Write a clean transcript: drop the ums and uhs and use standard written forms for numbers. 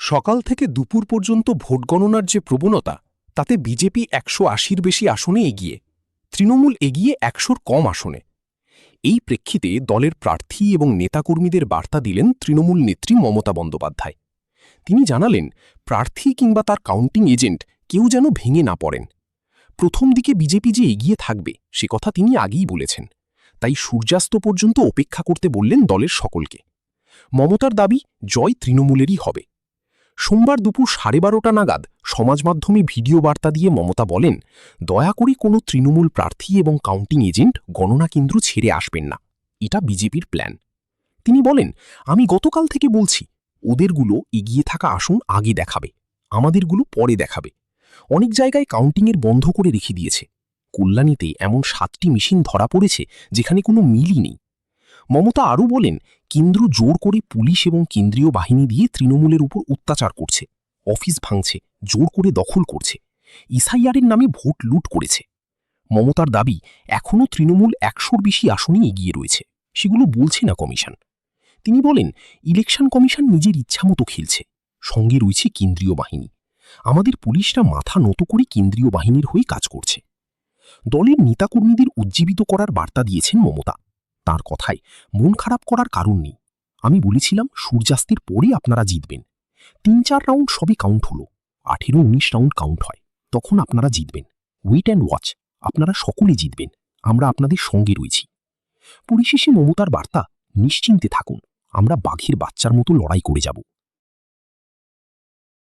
সকাল থেকে দুপুর পর্যন্ত ভোট গণনার যে প্রবণতা, তাতে বিজেপি ১৮০-র বেশি আসনে এগিয়ে, তৃণমূল এগিয়ে ১০০-র কম আসনে। এই প্রেক্ষিতে দলের প্রার্থী এবং নেতাকর্মীদের বার্তা দিলেন তৃণমূল নেত্রী মমতা বন্দ্যোপাধ্যায়। তিনি জানালেন, প্রার্থী কিংবা তার কাউন্টিং এজেন্ট কেউ যেন ভেঙে না পড়েন। প্রথম দিকে বিজেপি যে এগিয়ে থাকবে সে কথা তিনি আগেই বলেছেন, তাই সূর্যাস্ত পর্যন্ত অপেক্ষা করতে বললেন দলের সকলকে। মমতার দাবি, জয় তৃণমূলেরই হবে। সোমবার দুপুর 12:30 নাগাদ সমাজ মাধ্যমে ভিডিও বার্তা দিয়ে মমতা বলেন, দয়া করে কোনো তৃণমূল প্রার্থী এবং কাউন্টিং এজেন্ট গণনা কেন্দ্র ছেড়ে আসবেন না, এটা বিজেপির প্ল্যান। তিনি বলেন, আমি গতকাল থেকে বলছি, ওদেরগুলো এগিয়ে থাকা আসন আগে দেখাবে, আমাদেরগুলো পরে দেখাবে। অনেক জায়গায় কাউন্টিংয়ের বন্ধ করে রেখে দিয়েছে। কল্যাণীতে এমন 7টি মেশিন ধরা পড়েছে যেখানে কোনো মিলই নেই। মমতা আরও বলেন, কেন্দ্র জোর করে পুলিশ এবং কেন্দ্রীয় বাহিনী দিয়ে তৃণমূলের উপর অত্যাচার করছে, অফিস ভাঙছে, জোর করে দখল করছে, এসআইআরের নামে ভোট লুট করেছে। মমতার দাবি, এখনও তৃণমূল 100-র বেশি আসনই এগিয়ে রয়েছে, সেগুলো বলছে না কমিশন। তিনি বলেন, ইলেকশন কমিশন নিজের ইচ্ছামতো খেলছে, সঙ্গে রয়েছে কেন্দ্রীয় বাহিনী। আমাদের পুলিশরা মাথা নত করে কেন্দ্রীয় বাহিনীর হয়ে কাজ করছে। দলের নেতাকর্মীদের উজ্জীবিত করার বার্তা দিয়েছেন মমতা। তার কথায় মন খারাপ করার কারণ নেই। আমি বলেছিলাম, সূর্যাস্তের পরে আপনারা জিতবেন। 3-4 রাউন্ড সবই কাউন্ট হলো, 18-19 রাউন্ড কাউন্ট হয়, তখন আপনারা জিতবেন। ওয়েট অ্যান্ড ওয়াচ, আপনারা সকলে জিতবেন, আমরা আপনাদের সঙ্গে রয়েছি। পরিশেষে মমতার বার্তা, নিশ্চিন্তে থাকুন, আমরা বাঘের বাচ্চার মতো লড়াই করে যাব।